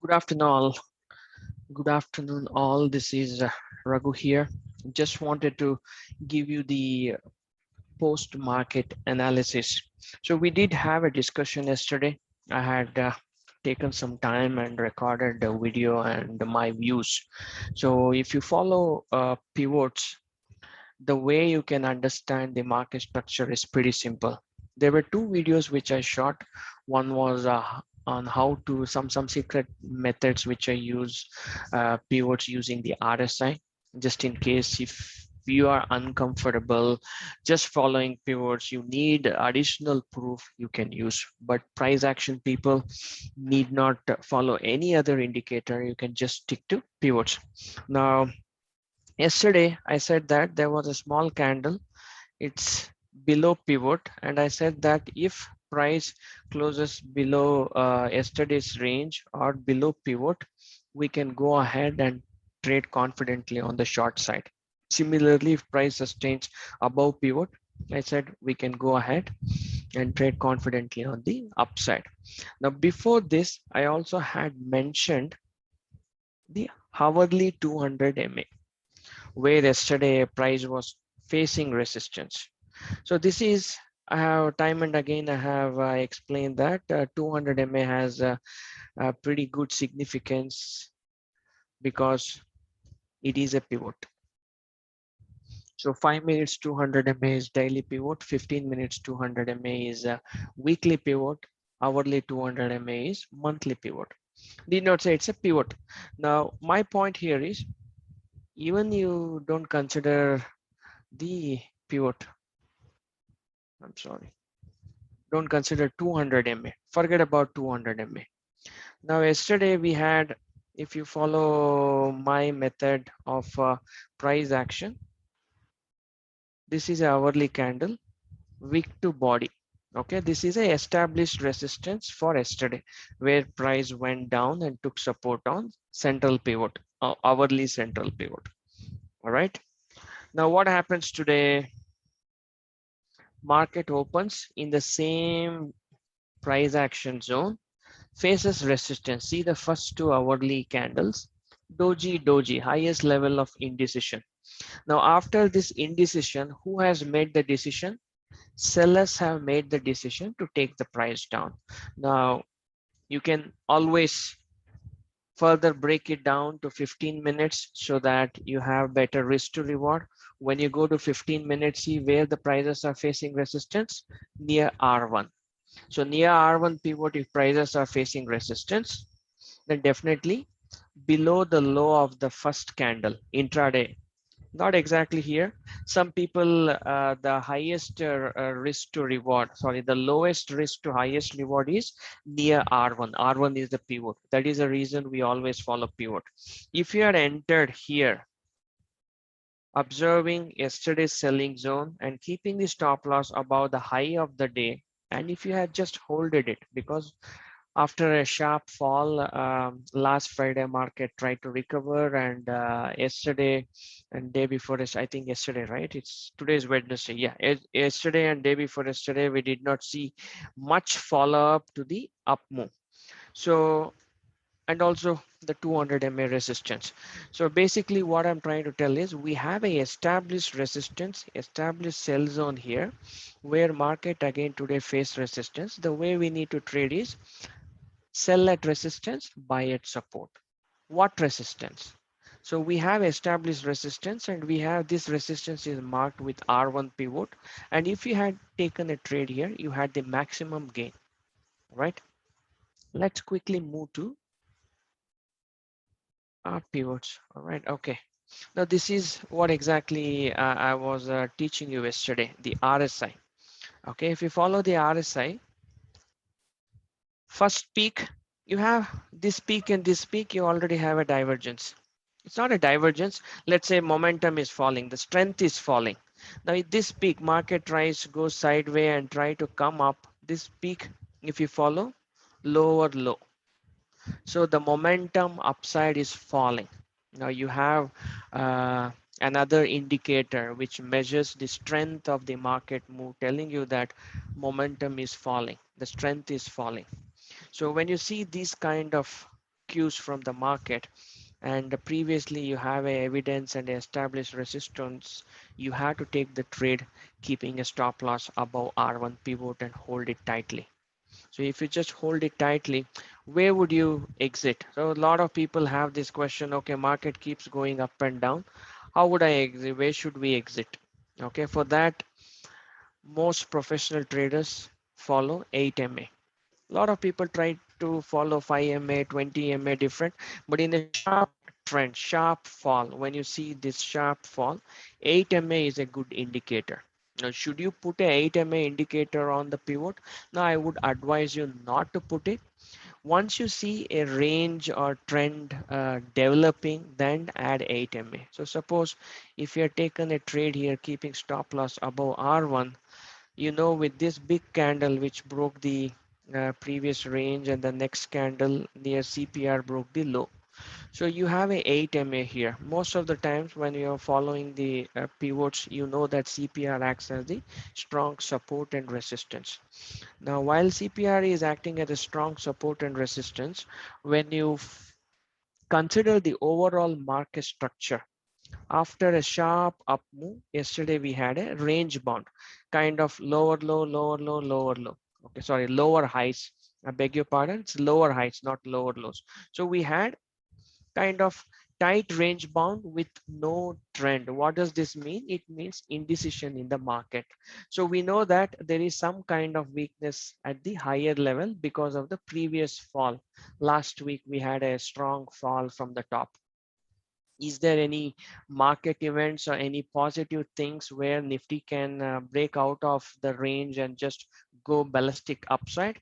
Good afternoon, all. Good afternoon, all. This is Raghu here. Just wanted to give you the post-market analysis. So we did have a discussion yesterday. I had taken some time and recorded the video and my views. So if you follow pivots, the way you can understand the market structure is pretty simple. There were two videos which I shot. One was on how to some secret methods which I use pivots using the RSI, just in case if you are uncomfortable just following pivots, you need additional proof you can use. But price action people need not follow any other indicator. You can just stick to pivots. Now, yesterday, I said that there was a small candle. It's below pivot. And I said that if price closes below yesterday's range or below pivot, we can go ahead and trade confidently on the short side. Similarly, if price sustains above pivot, I said we can go ahead and trade confidently on the upside. Now, before this, I also had mentioned the hourly 200 MA, where yesterday price was facing resistance. So this is, I have time and again I have explained that 200 MA has a pretty good significance because it is a pivot. So 5 minutes 200 MA is daily pivot, 15 minutes 200 MA is a weekly pivot, hourly 200 MA is monthly pivot. Did not say it's a pivot. Now my point here is, even you don't consider the pivot, I'm sorry, don't consider 200 MA, forget about 200 MA. Now yesterday we had, if you follow my method of price action, this is a hourly candle, wick to body. Okay, this is a established resistance for yesterday, where price went down and took support on central pivot, hourly central pivot. All right, now what happens today? Market opens in the same price action zone, faces resistance. See the first two hourly candles, doji doji, highest level of indecision. Now after this indecision, who has made the decision? Sellers have made the decision to take the price down. Now you can always further break it down to 15 minutes so that you have better risk to reward. When you go to 15 minutes, see where the prices are facing resistance, near R1. So near R1 pivot, if prices are facing resistance, then definitely below the low of the first candle intraday. Not exactly here. Some people, the highest risk to reward, sorry, the lowest risk to highest reward is near R1. R1 is the pivot. That is the reason we always follow pivot. If you had entered here, observing yesterday's selling zone and keeping the stop loss above the high of the day, and if you had just holded it, because after a sharp fall last Friday, market tried to recover, and yesterday and day before this, I think yesterday, right? It's today's Wednesday. Yeah, yesterday and day before yesterday, we did not see much follow up to the up move. So, and also the 200 MA resistance. So basically what I'm trying to tell is we have a established resistance, established sell zone here, where market again today faced resistance. The way we need to trade is sell at resistance, buy at support. What resistance? So we have established resistance, and we have this resistance is marked with R1 pivot. And if you had taken a trade here, you had the maximum gain, right? Let's quickly move to our pivots. All right, okay. Now this is what exactly I was teaching you yesterday, the RSI. Okay, if you follow the RSI, first peak, you have this peak and this peak, you already have a divergence. It's not a divergence. Let's say momentum is falling, the strength is falling. Now if this peak, market tries to go sideways and try to come up, this peak, if you follow, lower low. So the momentum upside is falling. Now you have another indicator which measures the strength of the market move, telling you that momentum is falling, the strength is falling. So when you see these kind of cues from the market, and previously you have a evidence and established resistance, you have to take the trade keeping a stop loss above R1 pivot and hold it tightly. So if you just hold it tightly, where would you exit? So a lot of people have this question, okay, market keeps going up and down. How would I exit? Where should we exit? Okay, for that, most professional traders follow 8 MA. A lot of people try to follow 5 MA, 20 MA different, but in a sharp trend, sharp fall, when you see this sharp fall, 8 MA is a good indicator. Now, should you put a 8 MA indicator on the pivot? Now, I would advise you not to put it. Once you see a range or trend developing, then add 8 MA. So suppose if you have taken a trade here, keeping stop loss above R1, you know, with this big candle which broke the previous range, and the next candle near CPR broke the low. So you have a 8 MA here. Most of the times when you're following the pivots, you know that CPR acts as the strong support and resistance. Now, while CPR is acting as a strong support and resistance, when you consider the overall market structure, after a sharp up move, yesterday we had a range bound, kind of lower low, lower low, lower low. Okay, sorry, lower highs. I beg your pardon, it's lower heights, not lower lows. So we had kind of tight range bound with no trend. What does this mean? It means indecision in the market. So we know that there is some kind of weakness at the higher level because of the previous fall. Last week we had a strong fall from the top. Is there any market events or any positive things where Nifty can break out of the range and just go ballistic upside?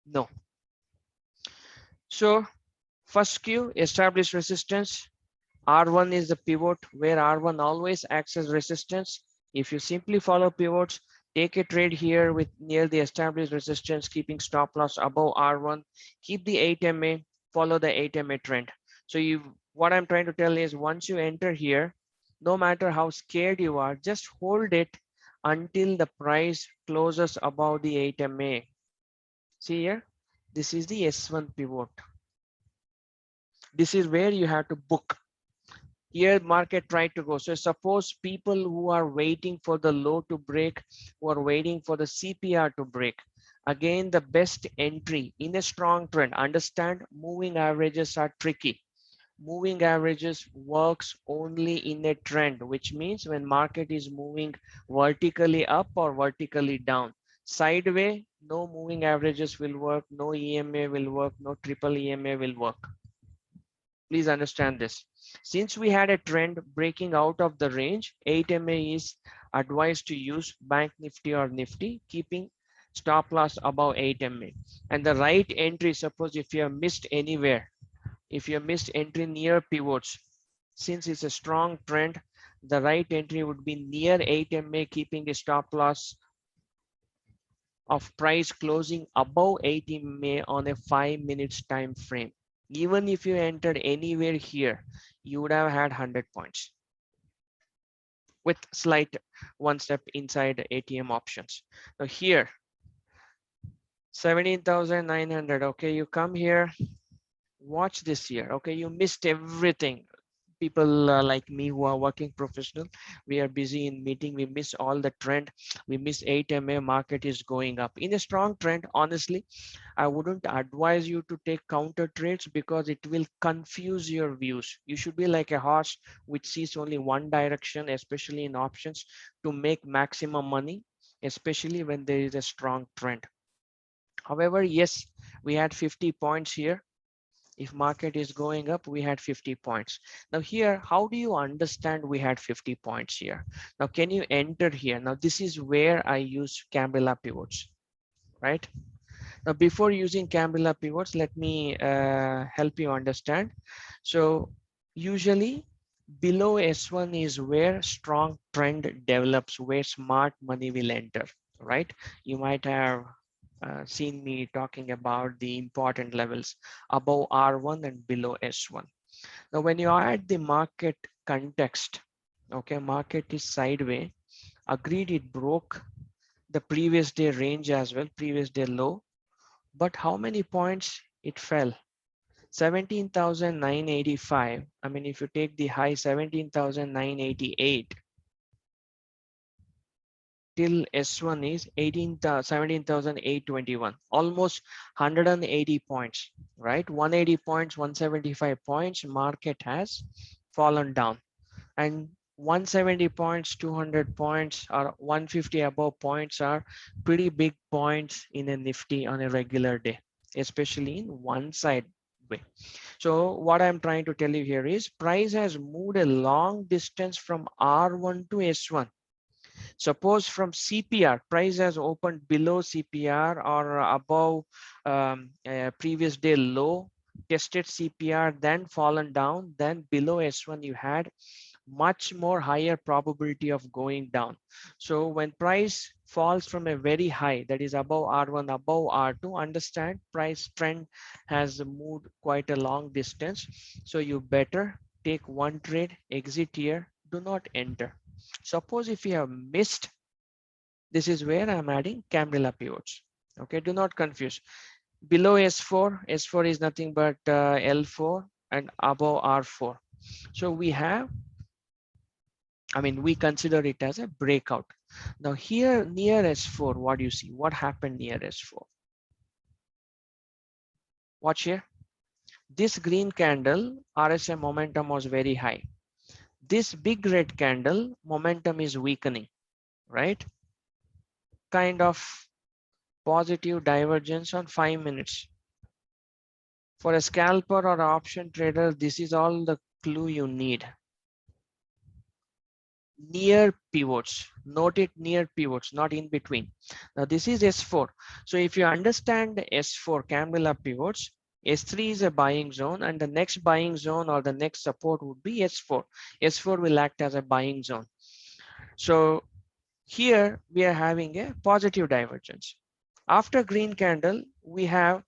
No. So first cue, establish resistance. R1 is the pivot where R1 always acts as resistance. If you simply follow pivots, take a trade here with near the established resistance, keeping stop loss above R1, keep the 8 MA, follow the 8 MA trend. So what I'm trying to tell is once you enter here, no matter how scared you are, just hold it until the price closes above the 8 MA. See here, this is the S1 pivot. This is where you have to book. Here market tried to go. So suppose people who are waiting for the low to break, who are waiting for the CPR to break, again the best entry in a strong trend. Understand, moving averages are tricky. Moving averages works only in a trend, which means when market is moving vertically up or vertically down. Sideways, no moving averages will work, no EMA will work, no triple EMA will work. Please understand this. Since we had a trend breaking out of the range, 8 MA is advised to use Bank Nifty or Nifty, keeping stop loss above 8 MA. And the right entry, suppose if you have missed anywhere, if you have missed entry near pivots, since it's a strong trend, the right entry would be near 8 MA, keeping a stop loss of price closing above 8 MA on a 5 minutes time frame. Even if you entered anywhere here, you would have had 100 points with slight one step inside ATM options. Now here, 17,900. Okay, you come here, watch this here. Okay, you missed everything. People like me who are working professional, we are busy in meeting, we miss all the trend, we miss 8 MA, market is going up in a strong trend. Honestly, I wouldn't advise you to take counter trades because it will confuse your views. You should be like a horse which sees only one direction, especially in options, to make maximum money, especially when there is a strong trend. However, yes, we had 50 points here. If market is going up, we had 50 points. Now here, how do you understand we had 50 points here? Now, can you enter here? Now, this is where I use Cambrilla pivots, right? Now, before using Cambrilla pivots, let me help you understand. So usually below S1 is where strong trend develops, where smart money will enter, right? You might have seen me talking about the important levels above R1 and below S1. Now, when you add the market context, okay, market is sideways, agreed it broke the previous day range as well, previous day low, but how many points it fell? 17,985. I mean, if you take the high 17,988 till S1 is 17,821, almost 180 points, right? 180 points, 175 points, market has fallen down. And 170 points, 200 points, or 150 above points are pretty big points in a Nifty on a regular day, especially in one side way. So what I'm trying to tell you here is price has moved a long distance from R1 to S1. Suppose from CPR, price has opened below CPR or above previous day low, tested CPR, then fallen down, then below S1 you had much more higher probability of going down. So when price falls from a very high, that is above R1, above R2, understand price trend has moved quite a long distance. So you better take one trade, exit here, do not enter. Suppose if you have missed, this is where I'm adding candle pivots. Okay, do not confuse. Below S4, S4 is nothing but L4 and above R4. So we have, I mean, we consider it as a breakout. Now here near S4, what do you see? What happened near S4? Watch here. This green candle, RSI momentum was very high. This big red candle, momentum is weakening, right? Kind of positive divergence on 5 minutes. For a scalper or option trader, this is all the clue you need. Near pivots, note it, near pivots, not in between. Now this is S4. So if you understand S4 candle pivots, S3 is a buying zone, and the next buying zone or the next support would be S4. S4 will act as a buying zone. So here we are having a positive divergence. After green candle, we have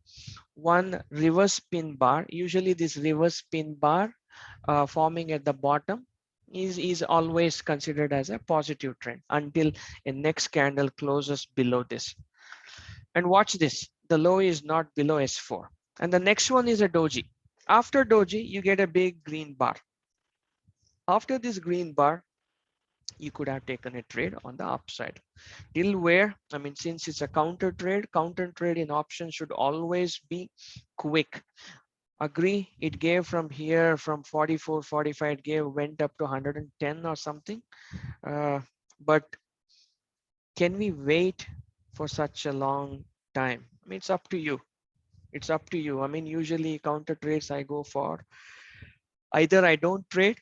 one reverse pin bar. Usually this reverse pin bar forming at the bottom is always considered as a positive trend until a next candle closes below this. And watch this, the low is not below S4. And the next one is a doji. After doji, you get a big green bar. After this green bar, you could have taken a trade on the upside. Till where, I mean, since it's a counter trade in options should always be quick. Agree, it gave from here from 44, 45, it gave, went up to 110 or something. But can we wait for such a long time? I mean, it's up to you. It's up to you. I mean, usually counter trades I go for, either I don't trade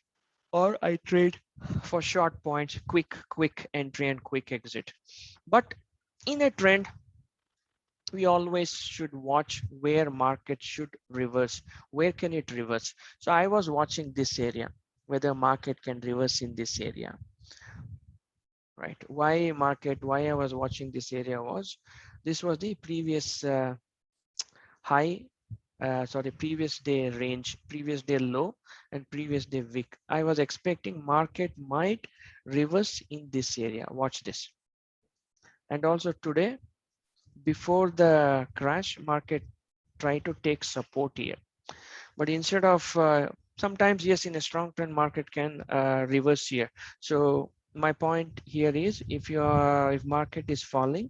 or I trade for short points, quick entry and quick exit. But in a trend, we always should watch where market should reverse. Where can it reverse? So I was watching this area, whether market can reverse in this area, right? Why market, why I was watching this area was, this was the previous high, sorry, previous day range, previous day low and previous day wick. I was expecting market might reverse in this area. Watch this. And also today, before the crash, market try to take support here, but instead of sometimes, yes, in a strong trend market can reverse here. So my point here is, if market is falling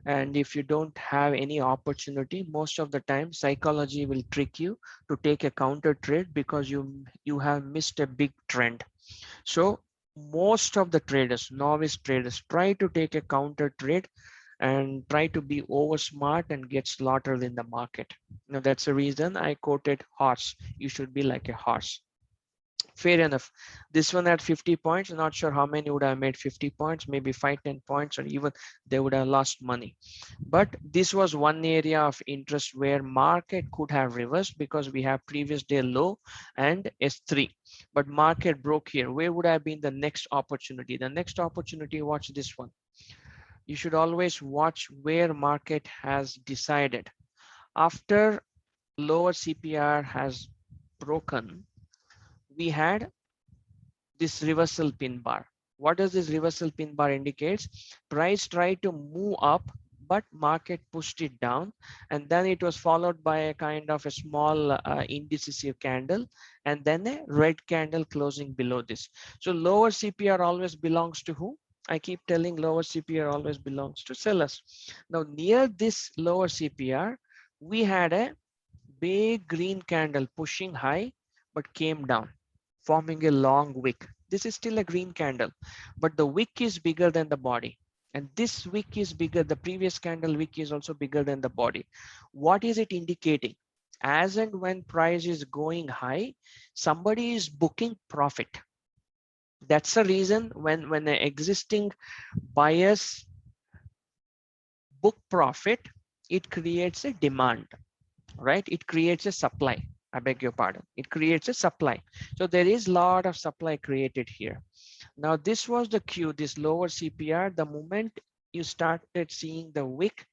and if you don't have any opportunity, most of the time psychology will trick you to take a counter trade because you have missed a big trend. So most of the traders, novice traders, try to take a counter trade and try to be over smart and get slaughtered in the market. Now that's the reason I quoted horse. You should be like a horse. Fair enough. This one at 50 points, not sure how many would have made 50 points, maybe 5-10 points, or even they would have lost money. But this was one area of interest where market could have reversed because we have previous day low and S3. But market broke here. Where would have been the next opportunity? The next opportunity, watch this one. You should always watch where market has decided. After lower CPR has broken, we had this reversal pin bar. What does this reversal pin bar indicates? Price tried to move up but market pushed it down, and then it was followed by a kind of a small indecisive candle, and then a red candle closing below this. So lower CPR always belongs to who? I keep telling lower CPR always belongs to sellers. Now near this lower CPR, we had a big green candle pushing high but came down, forming a long wick. This is still a green candle, but the wick is bigger than the body. And this wick is bigger. The previous candle wick is also bigger than the body. What is it indicating? As and when price is going high, somebody is booking profit. That's the reason when the existing buyers book profit, it creates a demand, right? It creates a supply. I beg your pardon. It creates a supply. So there is a lot of supply created here. Now this was the cue, this lower CPR. The moment you started seeing the wick,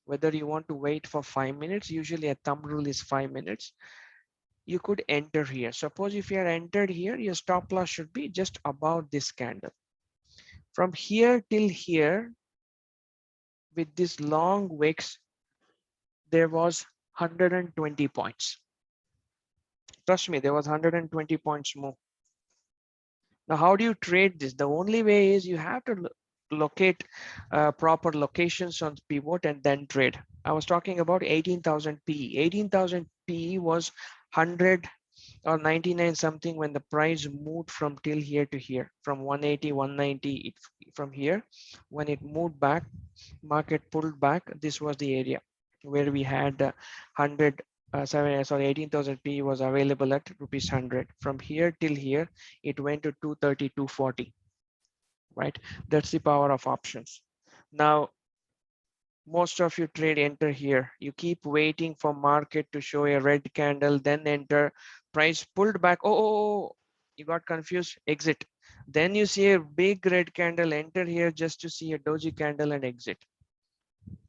whether you want to wait for 5 minutes, usually a thumb rule is 5 minutes, you could enter here. Suppose if you are entered here, your stop loss should be just above this candle. From here till here, with this long wicks, there was 120 points. Trust me, there was 120 points more. Now, how do you trade this? The only way is you have to locate proper locations on pivot and then trade. I was talking about 18,000 PE. 18,000 PE was 100 or 99 something when the price moved from till here to here, from 180, 190, from here. When it moved back, market pulled back. This was the area where we had 100 sorry 18,000 P was available at rupees 100. From here till here it went to 230, 240, right? That's the power of options. Now most of you trade enter here. You keep waiting for market to show a red candle, then enter. Price pulled back. Oh, you got confused, exit. Then you see a big red candle, enter here just to see a doji candle and exit.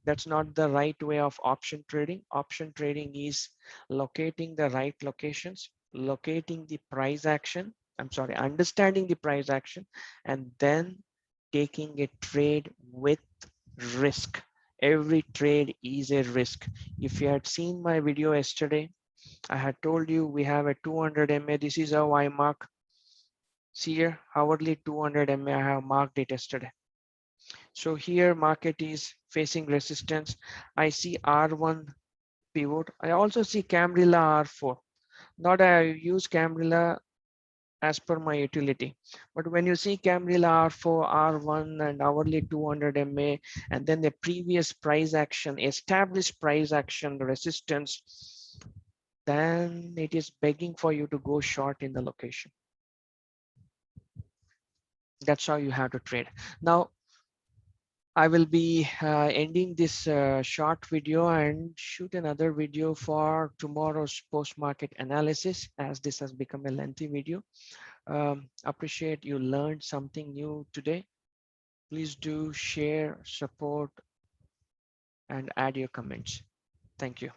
That's not the right way of option trading. Option trading is locating the right locations, locating the price action. I'm sorry, understanding the price action, and then taking a trade with risk. Every trade is a risk. If you had seen my video yesterday, I had told you we have a 200 MA. This is how I mark. See here, hourly 200 MA. I have marked it yesterday. So here market is facing resistance. I see R1 pivot. I also see Cambrilla R4. Not I use Cambrilla as per my utility. But when you see Cambrilla R4, R1 and hourly 200 MA, and then the previous price action, established price action resistance, then it is begging for you to go short in the location. That's how you have to trade. Now, I will be ending this short video and shoot another video for tomorrow's post-market analysis, as this has become a lengthy video. Appreciate you learned something new today. Please do share, support, and add your comments. Thank you.